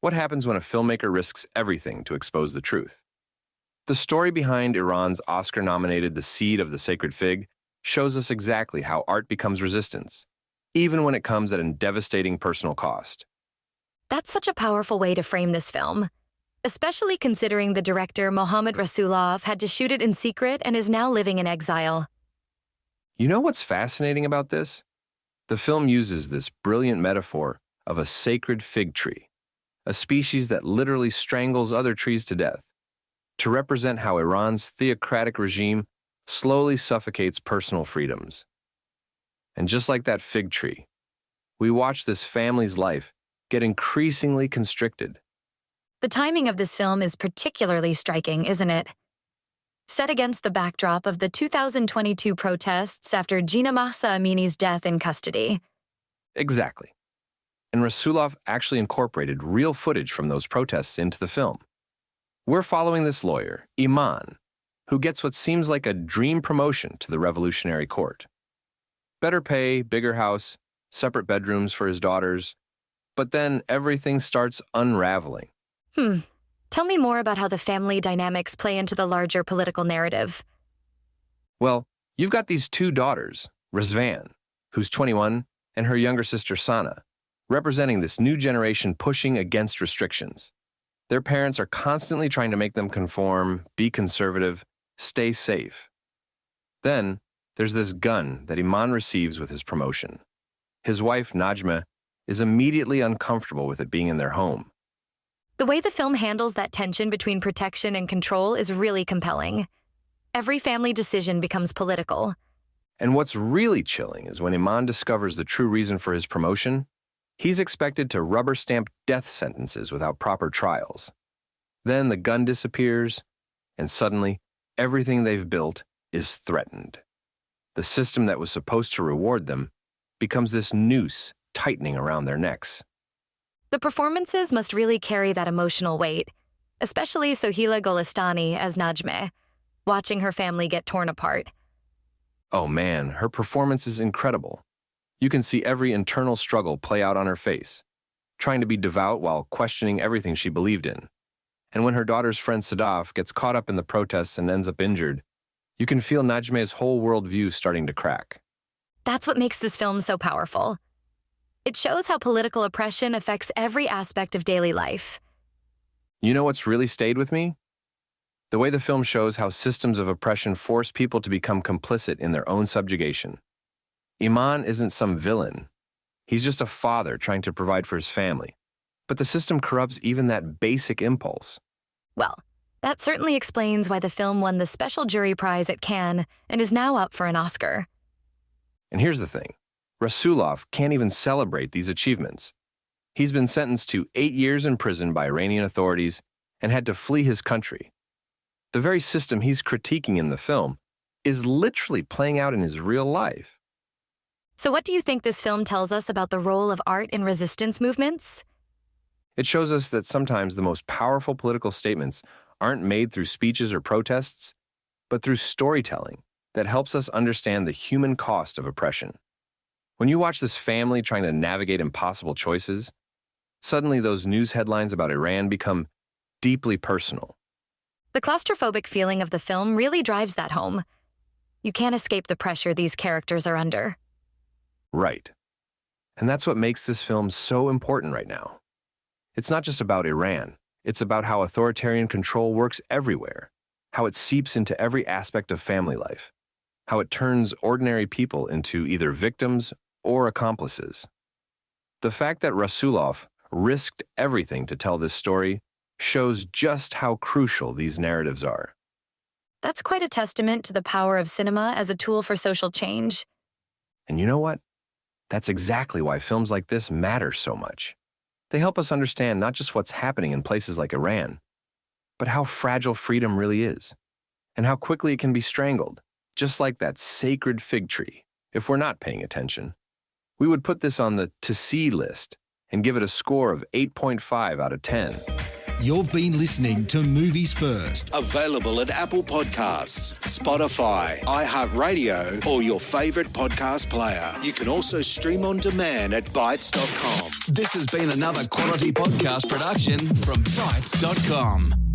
What happens when a filmmaker risks everything to expose the truth? The story behind Iran's Oscar-nominated The Seed of the Sacred Fig shows us exactly how art becomes resistance, even when it comes at a devastating personal cost. That's such a powerful way to frame this film, especially considering the director Mohammad Rasulov had to shoot it in secret and is now living in exile. You know what's fascinating about this? The film uses this brilliant metaphor of a sacred fig tree, a species that literally strangles other trees to death, to represent how Iran's theocratic regime slowly suffocates personal freedoms. And just like that fig tree, we watch this family's life get increasingly constricted. The timing of this film is particularly striking, isn't it? Set against the backdrop of the 2022 protests after Gina Mahsa Amini's death in custody. Exactly. And Rasulov actually incorporated real footage from those protests into the film. We're following this lawyer, Iman, who gets what seems like a dream promotion to the revolutionary court. Better pay, bigger house, separate bedrooms for his daughters. But then everything starts unraveling. Tell me more about how the family dynamics play into the larger political narrative. Well, you've got these two daughters, Rizvan, who's 21, and her younger sister Sana, representing this new generation pushing against restrictions. Their parents are constantly trying to make them conform, be conservative, stay safe. Then, there's this gun that Iman receives with his promotion. His wife, Najma, is immediately uncomfortable with it being in their home. The way the film handles that tension between protection and control is really compelling. Every family decision becomes political. And what's really chilling is when Iman discovers the true reason for his promotion, he's expected to rubber-stamp death sentences without proper trials. Then the gun disappears, and suddenly, everything they've built is threatened. The system that was supposed to reward them becomes this noose tightening around their necks. The performances must really carry that emotional weight, especially Sohila Golestani as Najmeh, watching her family get torn apart. Oh man, her performance is incredible. You can see every internal struggle play out on her face, trying to be devout while questioning everything she believed in. And when her daughter's friend Sadaf gets caught up in the protests and ends up injured, you can feel Najmeh's whole worldview starting to crack. That's what makes this film so powerful. It shows how political oppression affects every aspect of daily life. You know what's really stayed with me? The way the film shows how systems of oppression force people to become complicit in their own subjugation. Iman isn't some villain. He's just a father trying to provide for his family. But the system corrupts even that basic impulse. Well, that certainly explains why the film won the Special Jury Prize at Cannes and is now up for an Oscar. And here's the thing. Rasulov can't even celebrate these achievements. He's been sentenced to 8 years in prison by Iranian authorities and had to flee his country. The very system he's critiquing in the film is literally playing out in his real life. So what do you think this film tells us about the role of art in resistance movements? It shows us that sometimes the most powerful political statements aren't made through speeches or protests, but through storytelling that helps us understand the human cost of oppression. When you watch this family trying to navigate impossible choices, suddenly those news headlines about Iran become deeply personal. The claustrophobic feeling of the film really drives that home. You can't escape the pressure these characters are under. Right. And that's what makes this film so important right now. It's not just about Iran. It's about how authoritarian control works everywhere, how it seeps into every aspect of family life, how it turns ordinary people into either victims or accomplices. The fact that Rasulov risked everything to tell this story shows just how crucial these narratives are. That's quite a testament to the power of cinema as a tool for social change. And you know what? That's exactly why films like this matter so much. They help us understand not just what's happening in places like Iran, but how fragile freedom really is, and how quickly it can be strangled, just like that sacred fig tree, if we're not paying attention. We would put this on the to see list and give it a score of 8.5 out of 10. You've been listening to Movies First. Available at Apple Podcasts, Spotify, iHeartRadio, or your favourite podcast player. You can also stream on demand at Bytes.com. This has been another quality podcast production from Bytes.com.